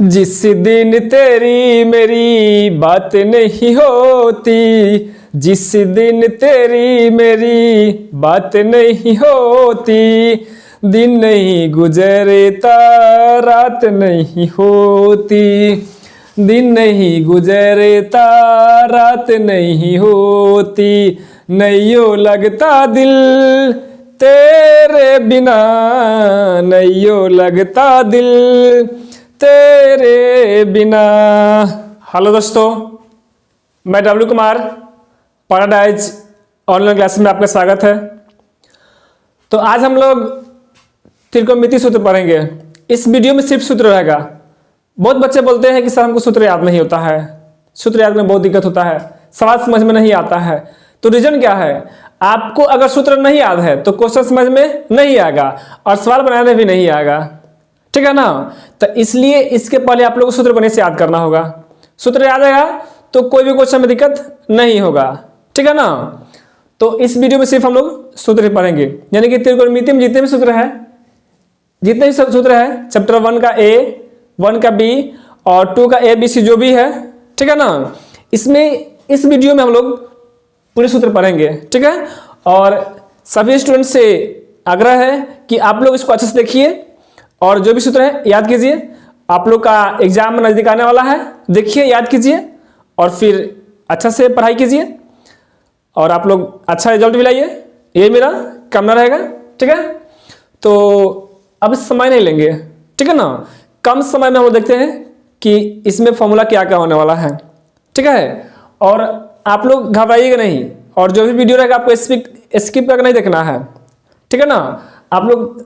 जिस दिन तेरी मेरी बात नहीं होती, जिस दिन तेरी मेरी बात नहीं होती, दिन नहीं गुजरता रात नहीं होती, दिन नहीं गुजरता रात नहीं होती, नैयो लगता दिल तेरे बिना, नैयो लगता दिल तेरे बिना। हेलो दोस्तों, मैं W Kumar, paradise online class में आपका स्वागत है। तो आज हम लोग त्रिकोणमिति सूत्र पढ़ेंगे। इस वीडियो में सिर्फ सूत्र रहेगा। बहुत बच्चे बोलते हैं कि सर हमको सूत्र याद नहीं होता है, सूत्र याद में बहुत दिक्कत होता है, सवाल समझ में नहीं आता है। तो रीजन क्या है? आपको अगर सूत्र नहीं याद है तो क्वेश्चन समझ में नहीं आएगा और सवाल बनाने भी नहीं आएगा, ठीक है ना। तो इसलिए इसके पहले आप लोग को सूत्र बने से याद करना होगा। सूत्र याद आएगा तो कोई भी क्वेश्चन में दिक्कत नहीं होगा, ठीक है ना। तो इस वीडियो में सिर्फ हम लोग सूत्र ही पढ़ेंगे, यानी कि त्रिकोणमिति में जितने भी सूत्र है, जितने भी सूत्र है, चैप्टर 1 का ए, 1 का बी और 2 का ए बी सी जो भी है, ठीक है ना। इसमें इस वीडियो में हम लोग पूरे सूत्र पढ़ेंगे, ठीक है। और सभी स्टूडेंट से आग्रह है कि आप लोग इसको अच्छे से देखिए और जो भी सूत्र है याद कीजिए। आप लोग का एग्जाम नजदीक आने वाला है, देखिए, याद कीजिए और फिर अच्छा से पढ़ाई कीजिए और आप लोग अच्छा रिजल्ट भी लाइए, ये मेरा कामना रहेगा, ठीक है। तो अब समय नहीं लेंगे, ठीक है ना। कम समय में हम लोग देखते हैं कि इसमें फॉर्मूला क्या क्या होने वाला है, ठीक है। और आप लोग घबराइएगा नहीं और जो भी वीडियो रहेगा आपको स्किप करके नहीं देखना है, ठीक है ना। आप लोग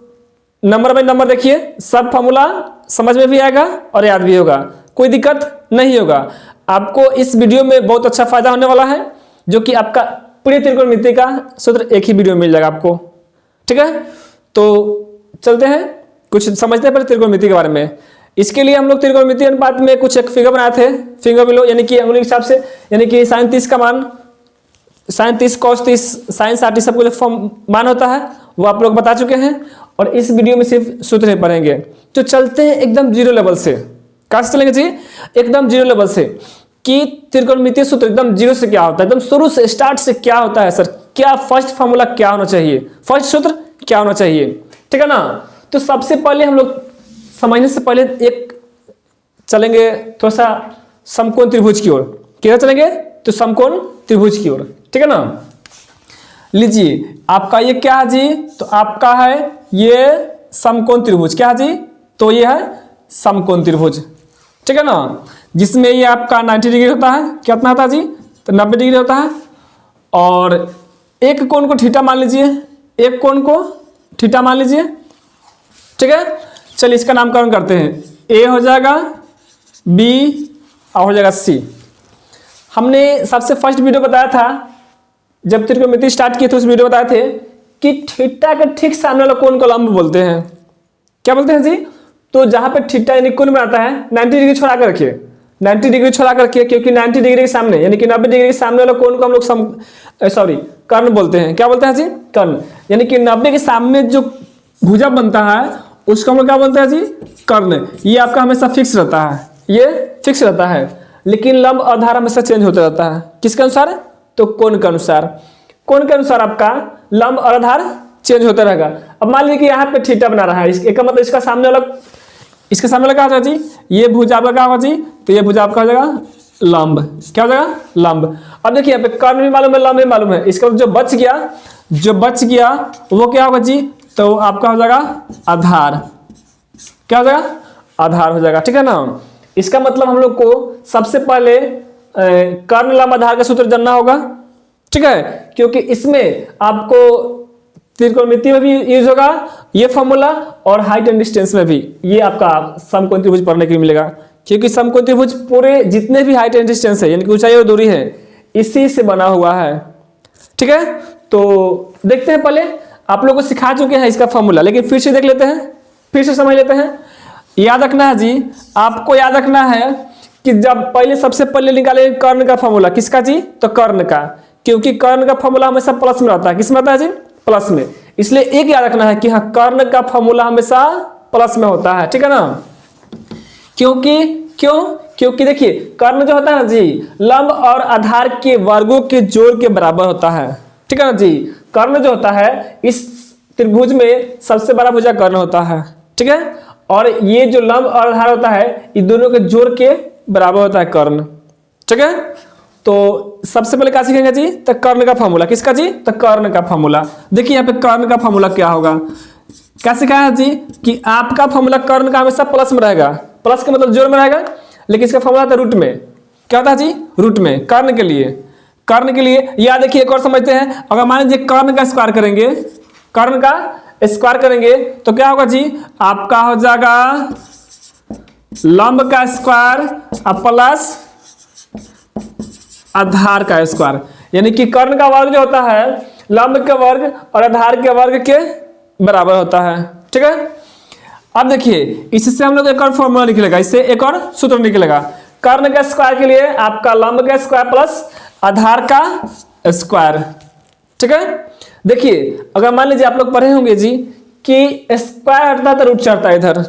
नंबर बाय नंबर देखिए, सब फॉर्मूला समझ में भी आएगा और याद भी होगा, कोई दिक्कत नहीं होगा। आपको इस वीडियो में बहुत अच्छा फायदा होने वाला है, जो कि आपका पूरी त्रिकोणमिति का सूत्र एक ही वीडियो में मिल जाएगा आपको, ठीक है। तो चलते हैं, कुछ समझते हैं पहले त्रिकोणमिति के बारे में। इसके लिए हम लोग त्रिकोणमिति अनुपात में कुछ एक फिगर बनाए थे, फिंगर बिलो, यानी कि अंगुली के हिसाब से, यानी कि sin 30 का मान, sin 30 cos 30 sin 60 सबको फॉर्म मान होता है, वो आप लोग बता चुके हैं। और इस वीडियो में सिर्फ सूत्र ही पढ़ेंगे। तो चलते हैं एकदम जीरो लेवल से। कहाँ से चलेंगे जी? एकदम जीरो लेवल से, कि त्रिकोणमितीय सूत्र एकदम जीरो से क्या होता है, एकदम शुरू से, स्टार्ट से क्या होता है सर, क्या फर्स्ट फॉर्मूला क्या होना चाहिए, फर्स्ट सूत्र क्या होना चाहिए, ठीक है ना। तो सबसे पहले हम लोग समझने से पहले एक चलेंगे थोड़ा सा समकोण त्रिभुज की ओर। किधर चलेंगे? तो समकोण त्रिभुज की ओर, ठीक है ना। लीजिए, आपका ये क्या है जी? तो आपका है ये समकोण त्रिभुज। क्या है जी? तो ये है समकोण त्रिभुज, ठीक है ना। जिसमें ये आपका 90 डिग्री होता है। कितना होता है जी? तो 90 डिग्री होता है। और एक कोण को थीटा मान लीजिए, एक कोण को थीटा मान लीजिए, ठीक है। चलिए इसका नामकरण करते हैं। ए हो जाएगा, बी और हो जाएगा सी। हमने सबसे फर्स्ट वीडियो बताया था, जब त्रिकोणमिति स्टार्ट किए थे उस वीडियो बताए थे कि थीटा के ठीक सामने वाला कोण को लंब बोलते हैं। क्या बोलते हैं जी? तो जहां पे थीटा यानी कोण बनाता है, 90 डिग्री छोड़ा कर रखिए, 90 डिग्री छोड़ा कर रखिए, क्योंकि 90 डिग्री के सामने यानी कि 90 डिग्री के सामने वाला कोण को हम लोग कर्ण बोलते हैं। क्या बोलते हैं जी? कर्ण। यानी कि 90 के सामने जो भुजा बनता है उसको हम लोग क्या बोलते हैं जी? कर्ण। ये आपका हमेशा फिक्स रहता है, ये फिक्स रहता है, लेकिन लंब और आधार हमेशा चेंज होता रहता है। किसके अनुसार? तो कोण के अनुसार। कोण के अनुसार आपका लंब और आधार चेंज होता रहेगा। अब मान लीजिए कि यहाँ पे थीटा बना रहा है, इसका मतलब इसका सामने वाला क्या हो जाएगा जी? ये भुजा आपका क्या होगा जी? तो ये भुजा आपका हो जाएगा लंब। क्या हो जाएगा? लंब। अब देखिए यहाँ पे कर्ण भी मालूम है, लंब भी मालूम है, इसका जो बच गया वो क्या होगा जी? तो आपका हो जाएगा आधार। क्या हो जाएगा? आधार हो जाएगा, ठीक है ना। इसका मतलब हम लोग को सबसे पहले कर्ण लंब आधार का सूत्र जानना होगा, ठीक है, क्योंकि इसमें आपको त्रिकोणमिति में भी यूज होगा ये फॉर्मूला और हाइट एंड डिस्टेंस में भी ये आपका समकोण त्रिभुज पढ़ने के लिए मिलेगा, क्योंकि समकोण त्रिभुज पूरे जितने भी हाइट एंड डिस्टेंस है, यानी कि ऊंचाई और दूरी है, इसी से बना हुआ है, ठीक है। तो देखते हैं, पहले आप लोगों को सिखा चुके हैं इसका फॉर्मूला, लेकिन फिर से देख लेते हैं, फिर से समझ लेते हैं। याद रखना है जी, आपको याद रखना है कि जब पहले सबसे पहले निकाले कर्ण का फॉर्मूला, किसका जी? तो कर्ण का, क्योंकि कर्ण का फॉर्मूला हमेशा प्लस में रहता है। किस में रहता है जी? प्लस में। इसलिए एक याद रखना है कि हाँ, कर्ण का फॉर्मूला हमेशा प्लस में होता है, ठीक है ना। क्योंकि देखिए कर्ण जो होता है ना जी, लंब और आधार के वर्गों के जोड़ के बराबर होता है, ठीक है ना जी। कर्ण जो होता है इस त्रिभुज में सबसे बड़ा भुजा कर्ण होता है, ठीक है। और ये जो लंब और आधार होता है ये दोनों के जोड़ के बराबर होता है कर्ण, ठीक है। तो सबसे पहले क्या सीखेंगे जी, तो कर्ण का फॉर्मूला। किसका जी, तो कर्ण का फॉर्मूला। देखिए यहाँ पे कर्ण का फॉर्मूला क्या होगा, क्या सिखाया है जी कि आपका फॉर्मूला कर्ण का हमेशा प्लस में रहेगा। प्लस का मतलब जोड़ में रहेगा, लेकिन इसका फॉर्मूला था रूट में। क्या होता है जी, रूट में। कर्ण के लिए या देखिए एक और समझते हैं। अगर मान लीजिए कर्ण का स्क्वायर करेंगे, कर्ण का स्क्वायर करेंगे तो क्या होगा जी, आपका हो जाएगा लंब का स्क्वायर प्लस आधार का स्क्वायर। यानी कि कर्ण का वर्ग जो होता है लंब के वर्ग और आधार के वर्ग के बराबर होता है, ठीक है। अब देखिए इससे हम लोग एक और फॉर्मूला निकलेगा, इससे एक और सूत्र निकलेगा। कर्ण का स्क्वायर के लिए आपका लंब का स्क्वायर प्लस आधार का स्क्वायर, ठीक है। देखिए अगर मान लीजिए आप लोग पढ़े होंगे जी कि स्क्वायर हटता है तो रूट चढ़ता है, इधर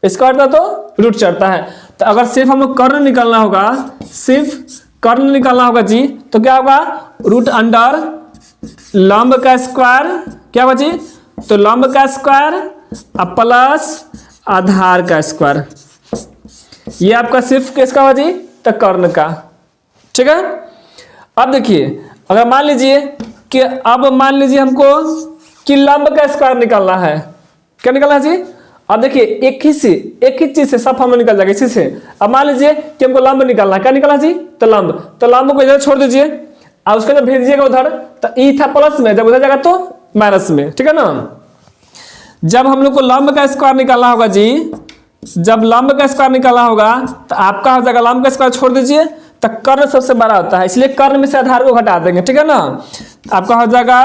स्क्वायर हटता तो रूट चढ़ता है। तो अगर सिर्फ हम लोग कर्ण निकालना होगा, सिर्फ कर्ण निकालना होगा जी, तो क्या होगा, रूट अंडर लंब का स्क्वायर, क्या होगा जी, तो लंब का स्क्वायर प्लस आधार का स्क्वायर। ये आपका सिर्फ किसका होगा जी, तो कर्ण का, ठीक है। अब देखिए अगर मान लीजिए कि अब मान लीजिए हमको कि लंब का स्क्वायर निकालना है, क्या निकालना है जी। अब देखिए एक ही चीज से सब फॉर्मूला निकल जाएगा इसी से। अब मान लीजिए कि हमको लंब निकालना है, क्या निकालना जी, तो लंब को इधर छोड़ दीजिए और उसको जब भेज दीजिएगा उधर, तो ई था प्लस में, जब उधर जाएगा तो माइनस में, ठीक है ना। जब हम लोग को लंब का स्क्वायर निकालना होगा जी, जब लंब का स्क्वायर निकालना होगा तो आपका हो जाएगा लंब का स्क्वायर छोड़ दीजिए, तो कर्ण सबसे बड़ा होता है, इसलिए कर्ण में से आधार को घटा देंगे, ठीक है ना। आपका हो जाएगा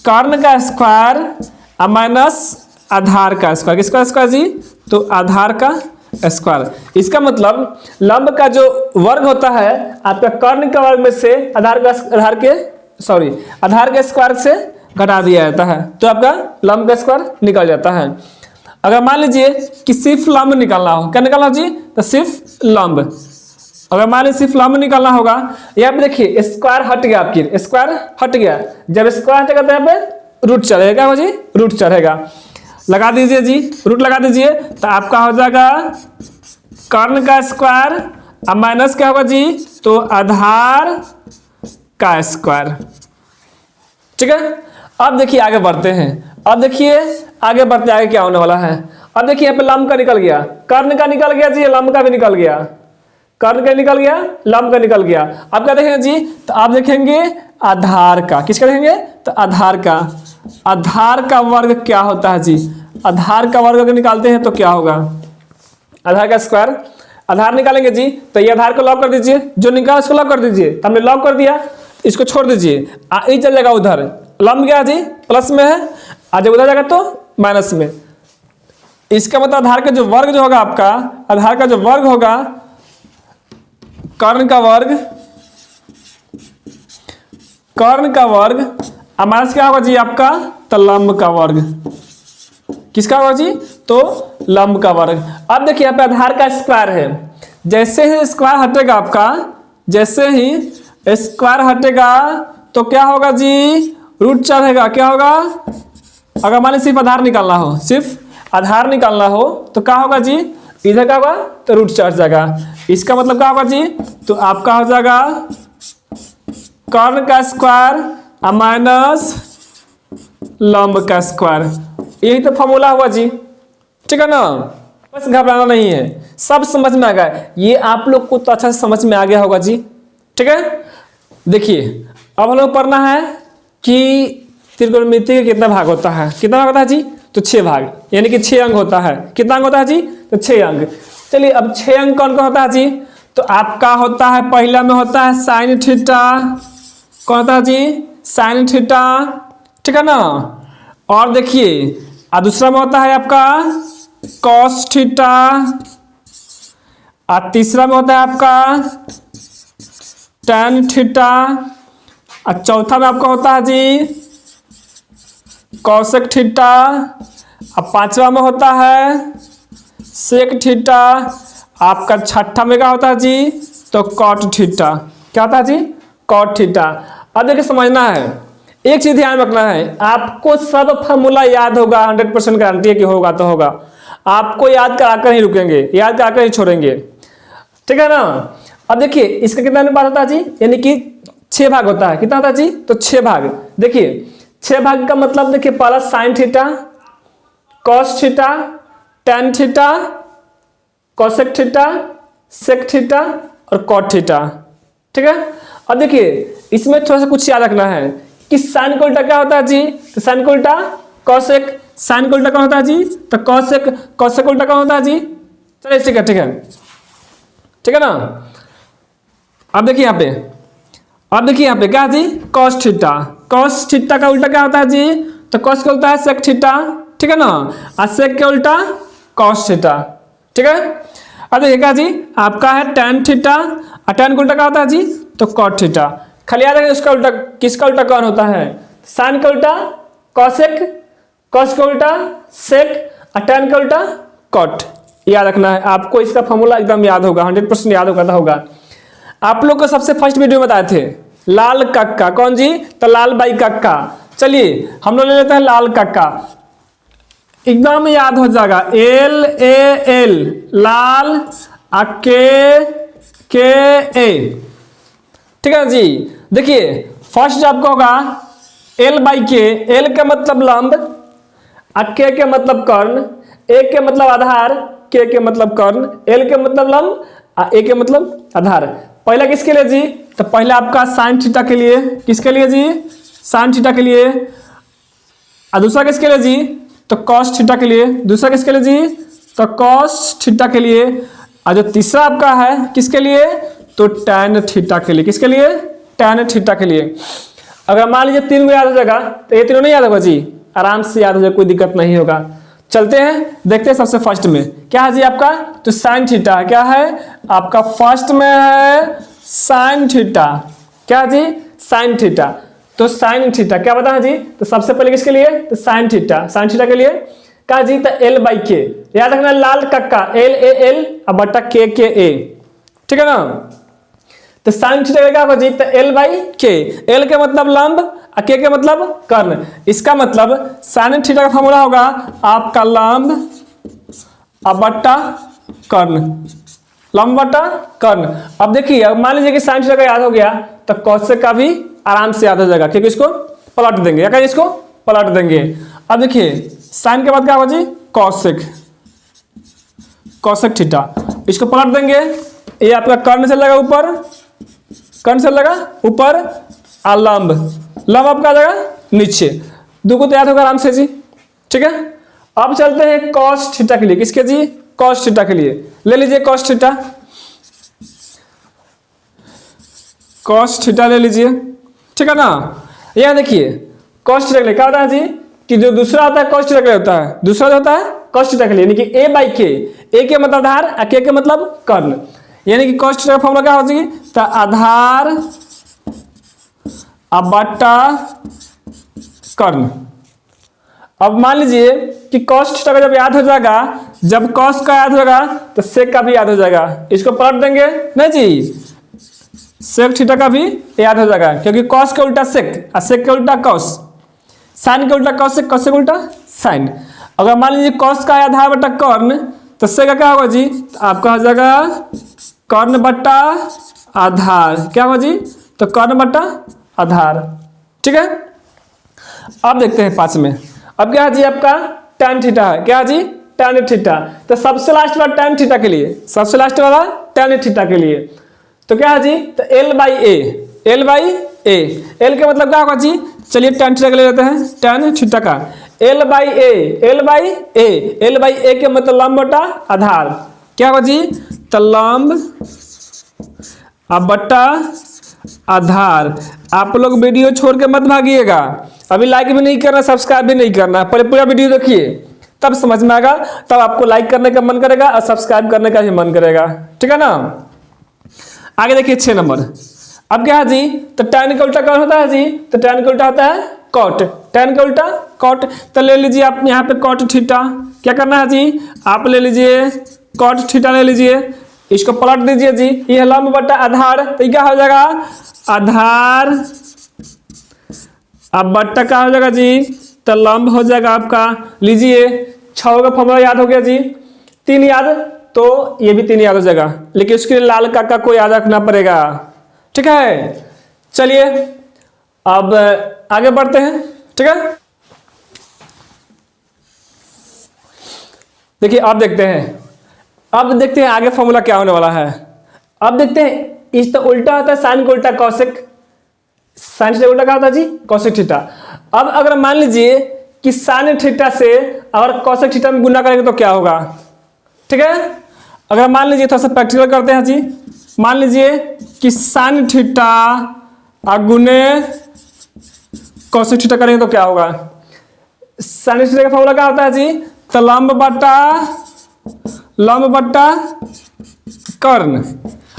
कर्ण का स्क्वायर माइनस आधार का स्क्वायर। किसका स्क्वायर जी, तो आधार का स्क्वायर। इसका मतलब लंब का जो वर्ग होता है आपका कर्ण का वर्ग में से आधार के स्क्वायर से घटा दिया जाता है, तो आपका लंब का स्क्वायर निकल जाता है। अगर मान लीजिए कि सिर्फ लंब निकालना हो, क्या निकालना जी, तो सिर्फ लंब। अगर मान लीजिए सिर्फ लंब निकालना होगा, यहाँ पे देखिए स्क्वायर हट गया, आपकी स्क्वायर हट गया, जब स्क्वायर हटेगा तो यहाँ पे रूट चढ़ेगा जी, रूट चढ़ेगा। लगा दीजिए जी, रूट लगा दीजिए, तो आपका हो जाएगा कर्ण का स्क्वायर अब माइनस क्या होगा जी, तो आधार का स्क्वायर, ठीक है। अब देखिए आगे बढ़ते हैं, अब देखिए आगे बढ़ते आगे क्या होने वाला है। अब देखिए यहाँ पे लंब का निकल गया, कर्ण का निकल गया जी, लंब का भी निकल गया, कर्ण का निकल गया, लंब का निकल गया। अब क्या देखेंगे जी, तो आप देखेंगे आधार का। किसका देखेंगे, तो आधार का। आधार का वर्ग क्या होता है जी, आधार का वर्ग अगर निकालते हैं तो क्या होगा, आधार का स्क्वायर। आधार निकालेंगे जी, तो ये आधार को लॉक कर दीजिए, जो निकाला उसको लॉक कर दीजिए। तो हमने लॉक कर दिया, इसको छोड़ दीजिए, ये चल जाएगा उधर, लंब गया जी प्लस में है, आज उधर जाएगा तो माइनस में। इसका मतलब आधार का जो वर्ग जो होगा आपका, आधार का जो वर्ग होगा, कर्ण का वर्ग, कर्ण का वर्ग माइनस क्या होगा जी आपका, तो लंब का वर्ग। किसका होगा जी, तो लंब का वर्ग। अब देखिए यहाँ पे आधार का स्क्वायर है, जैसे ही स्क्वायर हटेगा आपका, जैसे ही स्क्वायर हटेगा तो क्या होगा जी, रूट चढ़ेगा। क्या होगा, अगर मान लीजिए सिर्फ आधार निकालना हो, सिर्फ आधार निकालना हो तो क्या होगा जी, इधर क्या होगा, तो रूट चढ़ जाएगा। इसका मतलब क्या होगा जी, तो आपका हो जाएगा कर्ण का स्क्वायर माइनस लंब का स्क्वायर। यही तो फॉर्मूला हुआ जी, ठीक है ना। बस घबराना नहीं है, सब समझ में आ गया। ये आप लोग को तो अच्छा से समझ में आ गया होगा जी, ठीक है। देखिए अब हम लोग पढ़ना है कि त्रिकोणमिति का कितना भाग होता है, कितना भाग होता है जी, तो 6 भाग, यानी कि 6 अंक होता है। कितना अंक होता है जी, तो 6 अंक। चलिए अब 6 अंक कौन कौन होता है जी, तो आपका होता है, पहला में होता है साइन थीटा, कौन होता है जी, साइन थीटा, ठीक है ना। और देखिए और दूसरा में होता है आपका कॉस थीटा, और तीसरा में होता है आपका टैन थीटा, और चौथा में आपका होता है जी कॉसेक थीटा, और पांचवा में होता है सेक थीटा, आपका छठा में क्या होता है जी, तो कॉट थीटा। क्या होता है जी, कॉट थीटा। अब देखिए समझना है, एक चीज ध्यान रखना है, आपको सब फॉर्मूला याद होगा, 100% गारंटी है कि होगा तो होगा। आपको याद कराकर ही रुकेंगे, याद कराकर ही छोड़ेंगे, ठीक है ना। अब देखिए इसका कितना अनुपात होता है जी, यानी कि 6 भाग होता है। कितना होता है जी, तो 6 भाग। देखिए 6 भाग का मतलब देखिए, पहला sine theta, cos theta, tan theta, cosec theta, sec theta और कॉट थीटा, ठीक है। अब देखिए इसमें थोड़ा सा कुछ याद रखना है कि साइन का उल्टा क्या होता है जी, तो साइन का उल्टा कॉसेक, साइन का उल्टा कौन होता है जी, तो कॉसेक, कॉसेक का उल्टा कौन होता है जी, चलिए ठीक है, ठीक है, ठीक है ना। अब देखिए यहाँ पे, अब देखिए यहाँ पे क्या है जी, कॉस थीटा, कॉस थीटा का उल्टा क्या होता है जी, तो कॉस का उल्टा है सेक थीटा, ठीक है ना, और सेक के उल्टा कॉस थीटा, ठीक है। अब देखिए क्या जी, आपका है टेन थीटा, और टेन का उल्टा क्या होता है जी, तो कॉट थीटा। खाली याद रखिए उसका उल्टा, किसका उल्टा कौन होता है, साइन का उल्टा कॉसेक, कॉस का उल्टा सेक, और टेन का उल्टा कॉट। याद रखना है आपको, इसका फॉर्मूला एकदम याद होगा, 100% याद होगा तो होगा। आप लोग को सबसे फर्स्ट वीडियो बताए थे लाल कक्का, कौन जी, तो लाल बाई कक्का। चलिए हम लोग ले लेते हैं लाल कक्का, एकदम याद हो जाएगा, एल ए एल, लाल के ए, ठीक है जी। देखिए फर्स्ट आपका होगा एल बाई के, एल का मतलब लंब, के के मतलब कर्ण, ए के मतलब आधार, के मतलब कर्ण, एल के मतलब लंब, ए के मतलब आधार। पहला किसके लिए जी, तो पहला आपका साइन थीटा के लिए, किसके लिए जी, साइन थीटा के लिए, और दूसरा किसके लिए जी, तो कॉस थीटा के लिए, दूसरा किसके लिए जी, तो कॉस थीटा के लिए, और जो तीसरा आपका है किसके लिए, तो टैन थीटा के लिए, किसके लिए, टैन थीटा के लिए। अगर मान लीजिए 3 को याद हो जाएगा तो ये तीनों नहीं याद होगा जी, आराम से याद हो जाएगा, कोई दिक्कत नहीं होगा। चलते हैं देखते हैं सबसे फर्स्ट में क्या है जी आपका, तो साइन थीटा है, क्या है आपका फर्स्ट में है साइन थीटा, क्या जी, साइन थीटा। तो साइन थीटा क्या बता है जी, तो सबसे पहले किसके लिए, तो साइन थीटा, साइन थीटा के लिए क्या जी, तो एल बाई के, याद रखना लाल कक्का, एल ए एल और बटा के ए, ठीक है ना। तो साइन थीटा क्या होगा जी, तो एल बाई के, एल के मतलब लंब और के मतलब कर्ण। इसका मतलब साइन थीटा का फॉर्मूला होगा आपका लंब और बट्टा कर्ण, लंब बट्टा कर्ण। अब देखिए अब मान लीजिए कि साइन थीटा का याद हो गया तो कॉसेक का भी आराम से याद हो जाएगा, क्योंकि इसको पलट देंगे, या इसको पलट देंगे। अब देखिए साइन के बाद क्या होगा जी, कॉसेक, कॉसेक थीटा, इसको पलट देंगे, ये आपका कर्ण से लगा ऊपर, कर्ण से लगा ऊपर, और लंब, लंब आपका आ जाएगा नीचे, दो को तो याद होगा आराम से जी, ठीक है। अब चलते हैं कॉस थीटा के लिए, किसके जी, कॉस थीटा के लिए ले लीजिए कॉस थीटा, कॉस थीटा ले लीजिए, ठीक है ना। यहां देखिए कॉस थीटा के लिए क्या होता है जी, कि जो दूसरा होता है कॉस थीटा के लिए होता है, दूसरा जो होता है कॉस थीटा के लिए, यानी कि ए बाई के, ए के मतलब आधार और के मतलब कर्ण, यानी कि कॉस थीटा का फॉर्मूला क्या होगी, तो आधार अब बट्टा कर्ण। अब मान लीजिए कि कॉस थीटा का जब याद हो जाएगा, जब कॉस का याद होगा तो सेक का भी याद हो जाएगा, इसको पलट देंगे नहीं जी, सेक थीटा का भी याद हो जाएगा, क्योंकि कॉस के उल्टा सेक और सेक के उल्टा कॉस, साइन के उल्टा कॉसेक, कॉसेक उल्टा साइन। अगर मान लीजिए कॉस का आधार बट्टा कर्ण, तो सेक का क्या होगा जी, तो आपका हो जाएगा कर्ण बट्टा आधार, क्या होगा जी, तो कर्ण बट्टा आधार, ठीक है। अब देखते हैं 5 में, अब क्या है जी आपका tan थीटा है, क्या है जी tan थीटा। तो सबसे लास्ट वाला tan थीटा के लिए, सबसे लास्ट वाला tan थीटा के लिए तो क्या है जी, तो l by A, L by A, L के मतलब क्या होगा जी, चलिए tan थीटा के ले लेते हैं, tan थीटा का l by A, L by A, L by A के मतलब लंब बटा आधार, क्या होगा जी, तो लंब अब बट्टा आधार। आप लोग वीडियो छोड़ के मत भागिएगा, अभी लाइक भी नहीं करना, सब्सक्राइब भी नहीं करना, पहले पूरा वीडियो देखिए तब समझ में आएगा, तब आपको लाइक करने का मन करेगा और सब्सक्राइब करने का भी मन करेगा, ठीक है ना। आगे देखिए 6 नंबर, अब क्या है जी, तो tan का उल्टा कौन होता है जी, तो tan का उल्टा होता है कॉट, tan का उल्टा कॉट, तो ले लीजिए आप यहाँ पे कॉट थीटा। क्या करना है जी, आप ले लीजिए कॉट थीटा ले लीजिए, इसको पलट दीजिए जी, ये लंब बटा आधार, तो क्या हो जाएगा आधार, अब बट्टा क्या हो जाएगा जी, तो लंब हो जाएगा आपका। लीजिए 6 का फॉर्मूला याद हो गया जी, 3 याद, तो ये भी 3 याद हो जाएगा, लेकिन उसके लिए लाल काका को याद रखना पड़ेगा। ठीक है, चलिए अब आगे बढ़ते हैं। ठीक है, देखिए अब देखते हैं आगे फॉर्मूला क्या होने वाला है। अब देखते हैं, इस तो उल्टा होता है साइन को उल्टा कौशिक, साइन थीटा उल्टा क्या होता है जी, कौशिक थीटा। अब अगर मान लीजिए कि साइन थीटा से अगर कौशिक थीटा में गुना करेंगे तो क्या होगा। ठीक है, अगर मान लीजिए थोड़ा सा प्रैक्टिकल करते हैं जी, मान लीजिए कि साइन थीटा गुने कौशिक थीटा करेंगे तो क्या होगा। साइन थीटा का फॉर्मूला क्या होता है जी, तो लंब बट्टा कर्ण,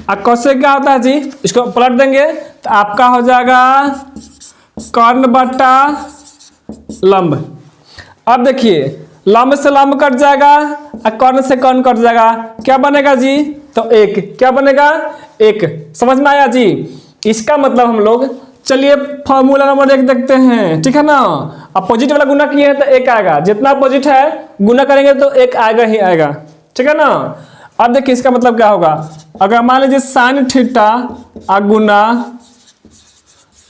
और कौशिक क्या होता है जी, इसको पलट देंगे तो आपका हो जाएगा कर्ण बट्टा लंब। अब देखिए लंब से लंब कट जाएगा और कर्ण से कर्ण कट जाएगा, क्या बनेगा जी, तो 1, क्या बनेगा 1। समझ में आया जी, इसका मतलब हम लोग चलिए फॉर्मूला नंबर 1 देखते हैं। ठीक है ना, अपोजिट वाला गुना किए हैं तो 1 आएगा, जितना अपोजिट है गुना करेंगे तो 1 आएगा ही आएगा। ठीक है ना, अब देखिए इसका मतलब क्या होगा, अगर मान लीजिए साइन थीटा गुना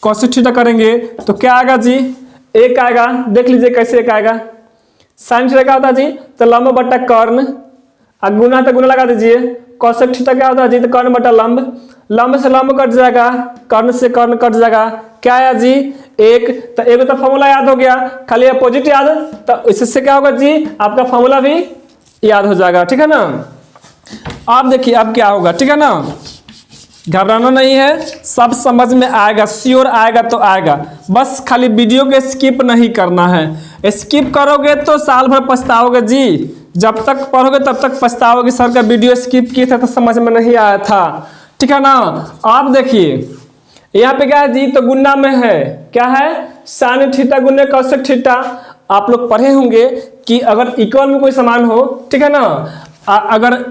कॉसिक थीटा करेंगे तो क्या आएगा जी, 1 आएगा। देख लीजिए कैसे 1 आएगा, साइन थीटा क्या होता है जी, तो लंब बट्टा कर्ण, गुना तो गुना लगा दीजिए, कॉसेक थीटा क्या होता है जी, तो कर्ण बटा लंब, लंब से लंब कट जाएगा, कर्ण से कर्ण कट जाएगा, क्या आया जी 1। तो 1 तो फॉर्मूला याद हो गया, खाली अपोजिट याद, तो इससे क्या होगा जी, आपका फॉर्मूला भी याद हो जाएगा। ठीक है ना, आप देखिए अब क्या होगा। ठीक है ना, घबराना नहीं है, सब समझ में आएगा, श्योर आएगा तो आएगा, बस खाली वीडियो के स्किप नहीं करना है। स्किप करोगे तो साल भर पछताओगे जी, जब तक पढ़ोगे तब तक पछताओगे, सर का वीडियो स्किप किए थे तो समझ में नहीं आया था। ठीक है ना, आप देखिए यहाँ पे क्या है जी, तो गुना में है, क्या है साइन थीटा गुने कॉसेक थीटा। आप लोग पढ़े होंगे कि अगर इक्वल में कोई समान हो, ठीक है ना, अगर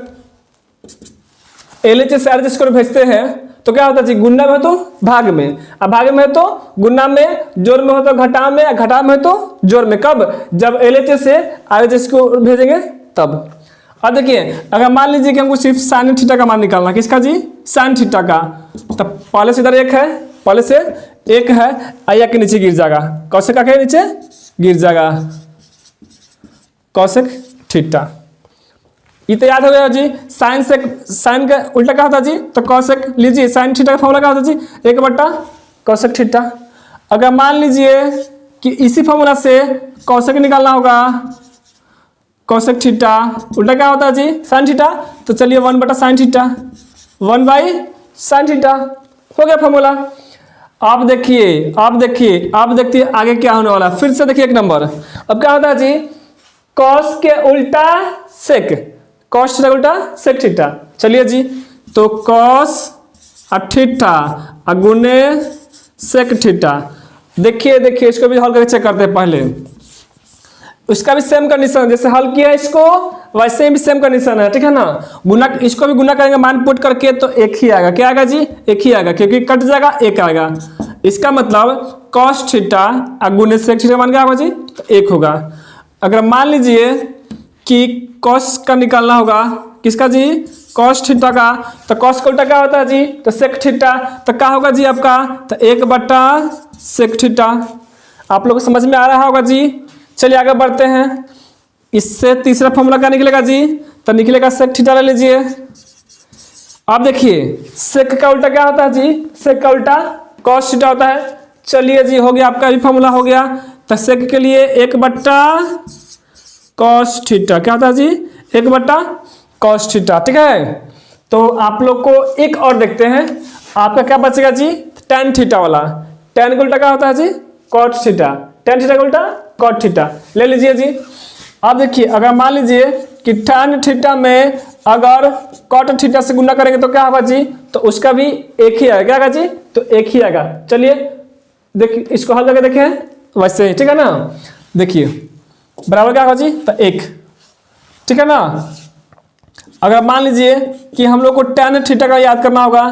LHS से RHS को भेजते हैं तो क्या होता है जी, गुना में हो तो भाग में, अब भाग में है तो गुना में, जोड़ में हो तो घटा में, घटा में हो तो जोड़ में। कब, जब LHS से RHS को भेजेंगे तब। अब देखिए अगर मान लीजिए कि हमको सिर्फ साइन थीटा का मान निकालना, किसका जी, साइन थीटा का, तो पहले से इधर 1 है, पहले से 1 है, आया के नीचे गिर जाएगा, कौशिक का नीचे गिर जाएगा कौशिक थीटा। ये तो याद हो गया जी, साइन से साइन का उल्टा क्या होता है जी, तो कौशिक। लीजिए साइन थीटा का फॉर्मूला क्या होता है जी, 1 बट्टा कौशिक थीटा। अगर मान लीजिए कि इसी फॉर्मूला से कौशिक निकालना होगा, कौशिक थीटा उल्टा क्या होता है जी, साइन थीटा, तो चलिए 1 बटा sine theta, 1 by sine theta, हो गया फॉर्मूला। आप देखिए आगे क्या होने वाला है, फिर से देखिए 1 नंबर। अब क्या होता है जी, कॉस के उल्टा सेक, कॉस थीटा उल्टा सेक थीटा। चलिए जी, तो कॉस थीटा गुने सेक थीटा। देखिए इसको भी हल करके चेक करते हैं पहले, उसका भी सेम कंडीशन, जैसे हल किया है इसको वैसे ही भी सेम कंडीशन है। ठीक है ना, गुना, इसको भी गुना करेंगे मान पुट करके तो 1 ही आएगा, क्या आएगा जी, 1 ही आएगा, क्योंकि कट जाएगा 1 आएगा। इसका मतलब कॉस थीटा गुने सेक थीटा मान क्या होगा जी, तो 1 होगा। अगर मान लीजिए कि कॉस का निकालना होगा, किसका जी, कॉस थीटा का, तो कॉस का उल्टा क्या होता है जी, तो सेक थीटा, तो क्या होगा जी आपका, तो 1 बट्टा सेक थीटा। आप लोग को समझ में आ रहा होगा जी। चलिए आगे बढ़ते हैं, इससे तीसरा फॉर्मूला क्या निकलेगा जी, तो निकलेगा सेक थीटा ले लीजिए। आप देखिए सेक का उल्टा क्या होता है जी, सेक का उल्टा कॉस थीटा होता है। चलिए जी हो गया, आपका भी फॉर्मूला हो गया। तो सेक के लिए 1 बट्टा कॉस थीटा, क्या होता है जी, 1 बट्टा कॉस थीटा। ठीक है, तो आप लोग को एक और देखते हैं, आपका क्या बचेगा जी, टेन थीटा वाला। टेन का उल्टा क्या होता है जी, कॉट थीटा, टेन थीटा का उल्टा कॉट थीटा ले लीजिए जी। अब देखिए अगर मान लीजिए कि टेन थीटा में अगर कॉट थीटा से गुना करेंगे तो क्या होगा जी, तो उसका भी 1 ही आएगा, क्या आएगा जी, तो 1 ही आएगा। चलिए देखिए इसको हल करके देखें वैसे ही, ठीक है ना। देखिए बराबर क्या होगा जी, तो 1, ठीक है ना। अगर मान लीजिए कि हम लोग को tan थीटा का याद करना होगा,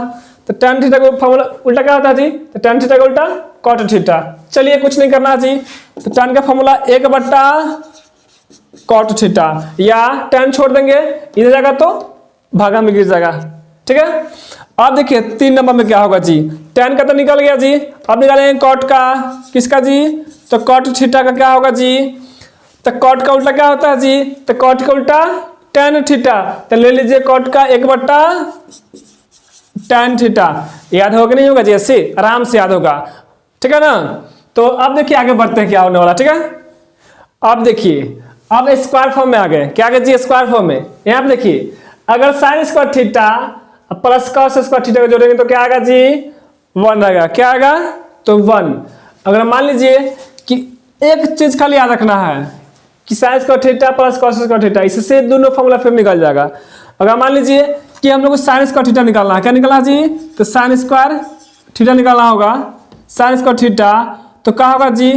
तो tan थीटा का फॉर्मूला उल्टा क्या होता है जी, तो tan थीटा का उल्टा cot थीटा। चलिए कुछ नहीं करना जी, तो tan का फॉर्मूला 1/cot थीटा, या tan छोड़ देंगे इधर जाएगा तो भागा में गिर जाएगा, ठीक है। अब देखिए 3 नंबर में क्या होगा जी, tan का तो निकल गया जी, अब निकालेंगे cot का, किसका जी, तो cot थीटा का क्या होगा जी, तो cot का उल्टा क्या होता है जी, तो cot का उल्टा tan थीटा, तो ले लीजिए cot का 1/tan थीटा। याद होगा नहीं होगा जी, ऐसे आराम से याद होगा, ठीक है ना। तो अब देखिए आगे बढ़ते हैं क्या होने वाला, ठीक है। अब देखिए अब स्क्वायर फॉर्म में आ गए, क्या गए जी, स्क्वायर फॉर्म में। यहाँ पे देखिए अगर sine square theta plus cos square theta को जोड़ेंगे तो क्या आएगा जी, 1 आएगा, क्या आएगा, तो 1। अगर मान लीजिए कि एक चीज खाली याद रखना है कि sine square theta plus cos square theta, इससे दोनों फॉर्मूला फिर निकल जाएगा। अगर मान लीजिए कि हम लोग को साइन स्क्वायर थीटा निकालना है, क्या निकालना जी, तो साइन स्क्वायर थीटा निकालना होगा, साइन स्क्वायर थीटा, तो क्या होगा जी,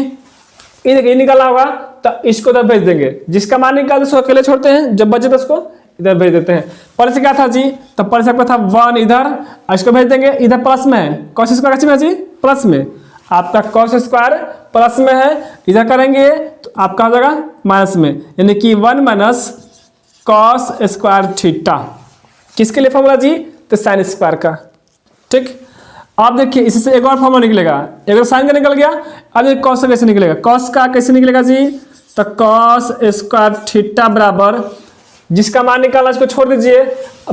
ये निकालना होगा, तो इसको इधर भेज देंगे, जिसका मान निकालते उसको अकेले छोड़ते हैं, जब बचे तो उसको इधर भेज देते हैं। पहले से क्या था जी, तो पहले से था 1 इधर, इसको भेज देंगे, इधर प्लस में है, कॉस स्क्वायर किस में है जी, प्लस में, आपका कॉस स्क्वायर प्लस में है, इधर करेंगे तो आपका हो जाएगा माइनस में, यानी कि 1 माइनस कॉस स्क्वायर थीटा, किसके लिए फॉर्मूला जी, तो साइन स्क्वायर का, ठीक। आप देखिए इससे एक और फॉर्मूला निकलेगा, एक साइन का निकल गया, अब ये कॉस का कैसे निकलेगा, कॉस का कैसे निकलेगा जी, तो कॉस स्क्वायर थीटा बराबर, जिसका मान निकालना इसको छोड़ दीजिए,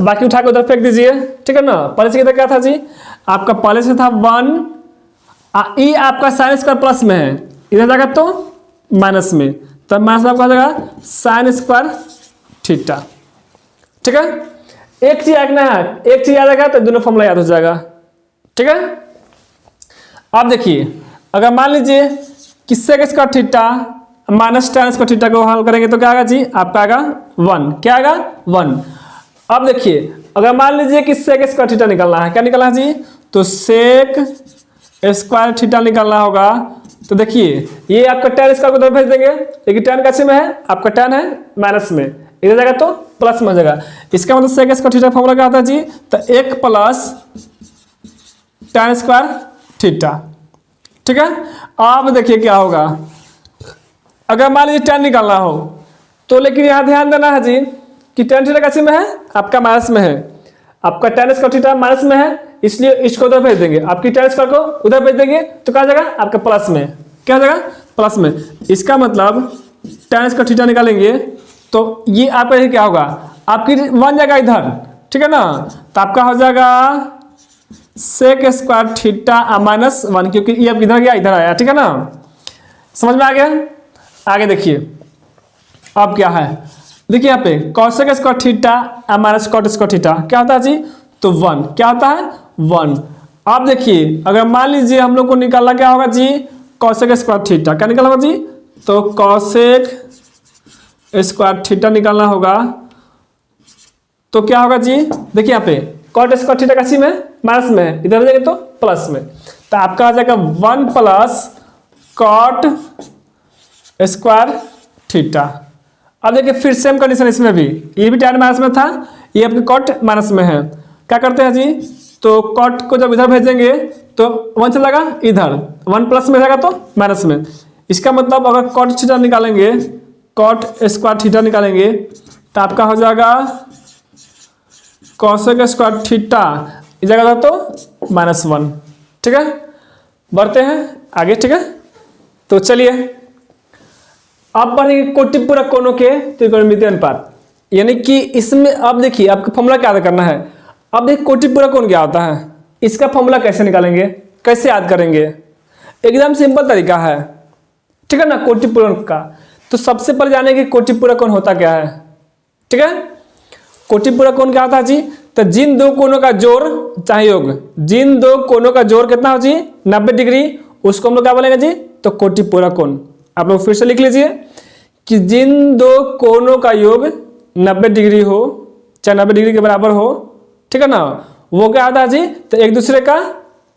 बाकी उठा के उधर फेंक दीजिए, ठीक है ना। पहले से इधर क्या था जी, आपका पहले से था 1, ई आपका साइन स्क्वायर प्लस में है, इधर जाएगा तो माइनस में, तब माइनस आपका हो जाएगा साइन स्क्वायर थीटा, ठीक है। एक चीज याद है, एक चीज याद आएगा तो दोनों फॉर्मूला याद हो जाएगा, ठीक है। अब देखिए अगर मान लीजिए कि sec square theta minus tan square theta को हल करेंगे तो क्या आएगा जी, आपका आएगा 1, क्या आएगा 1। अब देखिए अगर मान लीजिए कि सेक स्क्वायर थीटा निकालना है, क्या निकालना है जी, तो सेक स्क्वायर थीटा निकालना होगा, तो देखिए ये आपका tan स्क्वायर को उधर भेज देंगे, लेकिन tan कैसे में है, आपका tan है माइनस में, इधर जाएगा तो प्लस में हो जाएगा, इसका मतलब सेक स्क्वायर थीटा फॉर्मूला क्या होता है जी, तो 1 प्लस tan स्क्वायर थीटा, ठीक है। अब देखिए क्या होगा, अगर मान लीजिए tan निकालना हो तो, लेकिन यहाँ ध्यान देना है जी कि tan थीटा कैसे में है, आपका माइनस में है, आपका tan स्क्वायर थीटा माइनस में है, इसलिए इसको उधर भेज देंगे, आपकी tan स्क्वायर को उधर भेज देंगे तो क्या जाएगा आपका प्लस में, क्या जाएगा प्लस में। इसका मतलब tan स्क्वायर थीटा निकालेंगे तो ये आपका क्या होगा, आपकी 1 जाएगा इधर, ठीक है ना, तो आपका हो जाएगा सेक स्क्वायर थीटा माइनस 1, क्योंकि ये अब इधर गया इधर आया, ठीक है ना, समझ में आ गया। आगे देखिए अब क्या है, देखिए यहाँ पे cosec square theta minus cot square theta क्या होता है जी, तो 1, क्या होता है 1। अब देखिए अगर मान लीजिए हम लोग को निकालना क्या होगा जी, कॉसेक स्क्वायर थीटा, क्या निकालना होगा जी, तो कॉसेक स्क्वायर थीटा निकालना होगा, तो क्या होगा जी, देखिए यहाँ पे कॉट स्क्वायर थीटा कैसी में माइनस में है, इधर जाएंगे तो प्लस में, तो आपका आ जाएगा 1 प्लस कॉट स्क्वायर थीटा। अब देखिए फिर सेम कंडीशन इसमें भी, ये भी tan माइनस में था, ये अपने कॉट माइनस में है, क्या करते हैं जी, तो कॉट को जब इधर भेजेंगे तो 1 चलेगा इधर, 1 प्लस में जाएगा तो माइनस में, इसका मतलब अगर कॉट थीटा निकालेंगे, कॉट स्क्वायर थीटा निकालेंगे तो आपका हो जाएगा कॉसेक स्क्वायर थीटा, इस जगह तो -1, ठीक है। बढ़ते हैं आगे, ठीक है। तो चलिए अब पढ़ेंगे कोटिपूरक कोणों के त्रिकोणमितीय अनुपात, यानी कि इसमें अब देखिए आपका फॉर्मूला क्या याद करना है। अब देखिए कोटिपूरक कोण क्या होता है, इसका फॉर्मूला कैसे निकालेंगे, कैसे याद करेंगे, एकदम सिंपल तरीका है, ठीक है ना, कोटिपूरक का। तो सबसे पहले जाने कि कोटिपूरक कोण होता क्या है, ठीक है। कोटिपूरक कोण क्या होता है जी, तो जिन दो कोणों का जोड़ चाहे योग, जिन दो कोणों का जोड़ कितना हो जी 90 डिग्री, उसको हम लोग क्या बोलेंगे जी, तो कोटिपूरक कोण। आप लोग फिर से लिख लीजिए कि जिन दो कोणों का योग 90 डिग्री हो, चाहे 90 डिग्री के बराबर हो, ठीक है ना, वो क्या होता है जी, तो एक दूसरे का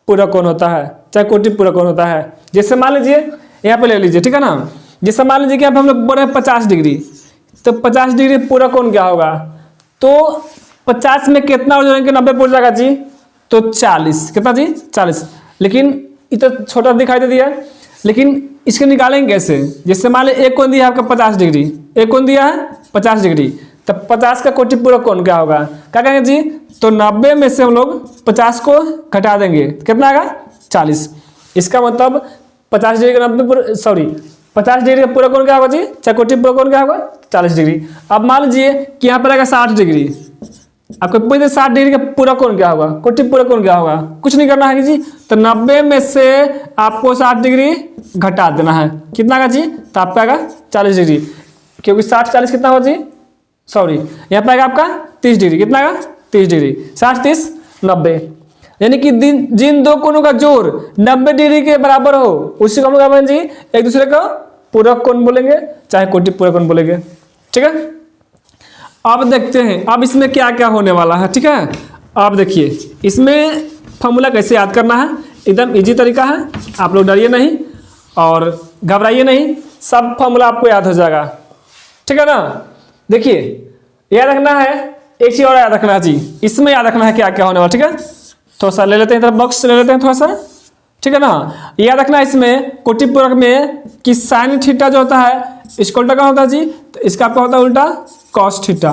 पूरक कोण होता है, चाहे कोटिपूरक कोण होता है। जैसे मान लीजिए यहाँ पे ले लीजिए, ठीक है ना, जैसे मान लीजिए कि अब हम लोग बोल रहे हैं 50 डिग्री, तो 50 डिग्री पूरा कोण क्या होगा, तो 50 में कितना हो जाएंगे, 90 पूरा जाएगा जी, तो 40, कितना जी 40। लेकिन इतना छोटा दिखाई दे दिया, लेकिन इसके निकालेंगे कैसे, जैसे मान लीजिए एक कोण दिया है आपका 50 डिग्री, एक कोण दिया है 50 डिग्री, तब 50 का कोटि पूरा कोण क्या होगा, क्या कहेंगे जी, तो 90 में से हम लोग 50 को घटा देंगे, कितना आएगा 40। इसका मतलब 50 डिग्री का 50 डिग्री का पूरा कोण क्या होगा जी, चाहे कोटि पूरा कोण क्या होगा 40 डिग्री। अब मान लीजिए कि यहाँ पर आएगा 60 डिग्री, आपको पूछे 60 डिग्री का पूरा कोण क्या होगा, कोटि पूरा कोण क्या होगा, कुछ नहीं करना है जी, तो 90 में से आपको 60 डिग्री घटा देना है, कितना आएगा जी, तो आपका आएगा 40 डिग्री, क्योंकि 60 40 कितना होगा जी, यहाँ पर आएगा आपका 30 डिग्री, कितना आएगा 30 डिग्री, 60 30 90, यानी कि जिन दो कोणों का जोड़ 90 डिग्री के बराबर हो उसी को हम लोग जी एक दूसरे का पूरक कोण बोलेंगे, चाहे कोटि पूरक कोण बोलेंगे, ठीक है। अब देखते हैं अब इसमें क्या क्या होने वाला है, ठीक है। अब देखिए इसमें फॉर्मूला कैसे याद करना है, एकदम इजी तरीका है, आप लोग डरिए नहीं और घबराइए नहीं, सब फॉर्मूला आपको याद हो जाएगा, ठीक है ना। देखिए याद रखना है, एक चीज और याद रखना है जी, इसमें याद रखना है क्या क्या होने वाला, ठीक है। थोड़ा सा ले लेते हैं, इधर बॉक्स ले लेते हैं थोड़ा सा, ठीक है ना। याद रखना है इसमें कोटि पूरक में कि साइन थीटा जो होता है इसका उल्टा क्या होता है जी, तो इसका आपका होता है उल्टा कॉस थीटा,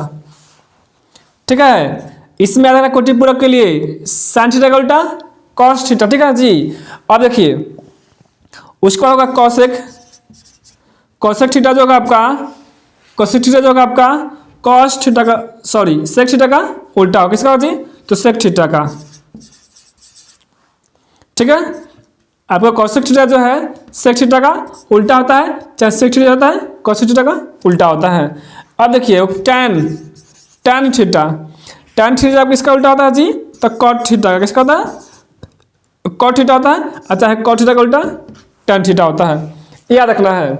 ठीक है। इसमें याद रखना कोटि पूरक के लिए साइन थीटा का उल्टा कॉस थीटा, ठीक है जी। अब देखिए उसका होगा कॉसेक, कॉसेक थीटा जो होगा आपका, कॉसेक थीटा जो होगा आपका कॉस थीटा का सेक थीटा का उल्टा होगा, किसका जी, तो सेक थीटा का, ठीक है। आपका कॉसेक थीटा जो है सेक थीटा का उल्टा होता है, चाहे सेक थीटा होता है कॉसेक थीटा का उल्टा होता है। अब देखिए टैन थीटा, टैन थीटा किसका उल्टा होता है जी, तो कॉट थीटा का, किसका होता है कॉट थीटा होता है, अच्छा है कॉट थीटा का उल्टा टैन थीटा होता है, याद रखना है।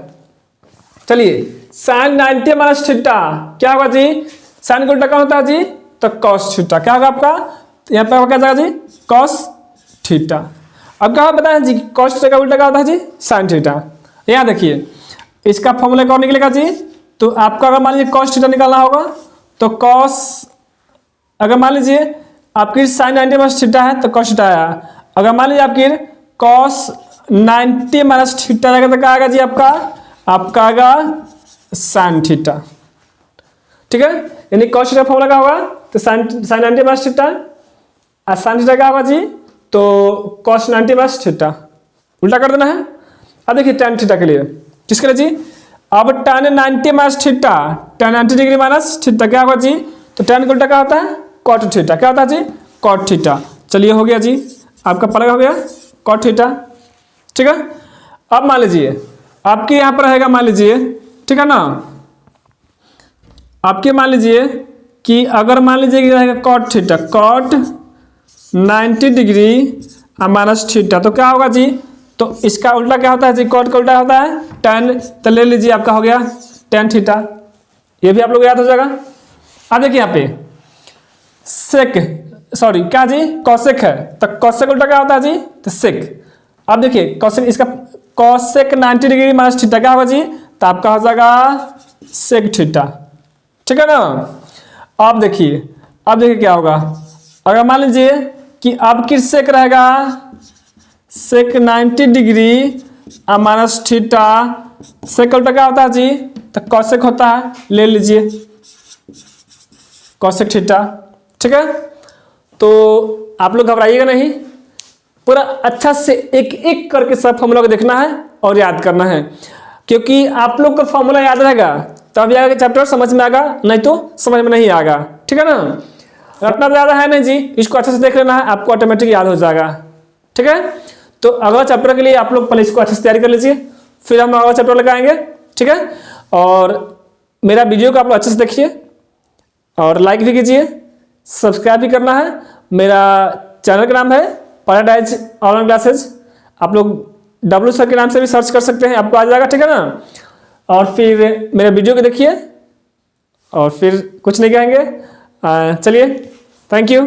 चलिए साइन 90 माइनस थीटा क्या होगा जी, साइन का उल्टा क्या होता है जी, तो कॉस थीटा, क्या होगा आपका यहाँ पे क्या जाएगा जी, कॉस थीटा। अब क्या बताएं जी, कॉस थीटा का उल्टा क्या होता है जी, साइन थीटा। यहाँ देखिए इसका फॉर्मूला कौन निकलेगा जी, तो आपका अगर मान लीजिए कॉस थीटा निकालना होगा तो कॉस, अगर मान लीजिए आपकी साइन 90 माइनस थीटा है तो कॉस थीटा आया, अगर मान लीजिए आपकी कॉस 90 माइनस थीटा रहेगा तो क्या आएगा जी, आपका आएगा साइन थीटा, ठीक है। यानी कॉस थीटा फॉर्मूला क्या होगा, तो साइन 90 माइनस थीटा, और साइन थीटा क्या होगा जी, तो कॉस 90 माइनस थीटा, उल्टा कर देना है। अब देखिए टैन थीटा के लिए, किसके लिए जी, अब tan 90 minus theta, tan 90 degree minus theta क्या होगा जी, तो टैन का उल्टा क्या होता है, कॉट थीटा, क्या होता है जी, कॉट थीटा। चलिए हो गया जी, आपका पलग हो गया कॉट थीटा, ठीक है। अब मान लीजिए आपके यहाँ पर रहेगा, मान लीजिए ठीक है ना, आपके मान लीजिए कि अगर मान लीजिए कि रहेगा cot theta, cot 90 degree minus theta, तो क्या होगा जी, तो इसका उल्टा क्या होता है जी, कॉट का उल्टा होता है टैन, तो ले लीजिए आपका हो गया टैन थीटा, ये भी आप लोग याद हो जाएगा। अब देखिए यहाँ पे सेक, क्या जी, कॉसेक है, तो कॉसेक उल्टा क्या होता है जी, तो सेक। अब देखिए कॉसेक, इसका कॉसेक 90 डिग्री माइनस थीटा क्या होगा जी, तो आपका हो जाएगा सेक थीटा, ठीक है ना। अब देखिए क्या होगा, अगर मान लीजिए कि आपकी सेक रहेगा सेक 90 डिग्री माइनस थीटा, सेक उल्टा क्या होता है जी, तो कॉसेक होता है, ले लीजिए कॉसेक थीटा, ठीक है। तो आप लोग घबराइएगा नहीं, पूरा अच्छा से एक एक करके सब फॉर्मूला को देखना है और याद करना है, क्योंकि आप लोग का फॉर्मूला याद रहेगा तब आगे चैप्टर समझ में आएगा, नहीं तो समझ में नहीं आएगा, ठीक है ना। रटना ज़्यादा है नहीं जी, इसको अच्छे से देख लेना है, आपको ऑटोमेटिक याद हो जाएगा, ठीक है। तो अगला चैप्टर के लिए आप लोग पहले इसको अच्छे से तैयारी कर लीजिए, फिर हम अगला चैप्टर लेकर आएंगे, ठीक है। और मेरा वीडियो को आप लोग अच्छे से देखिए और लाइक भी कीजिए, सब्सक्राइब भी करना है। मेरा चैनल का नाम है पैराडाइज ऑनलाइन क्लासेज, आप लोग डब्लू सर के नाम से भी सर्च कर सकते हैं, आपको आ जाएगा, ठीक है ना। और फिर मेरे वीडियो को देखिए और फिर कुछ नहीं कहेंगे, चलिए थैंक यू।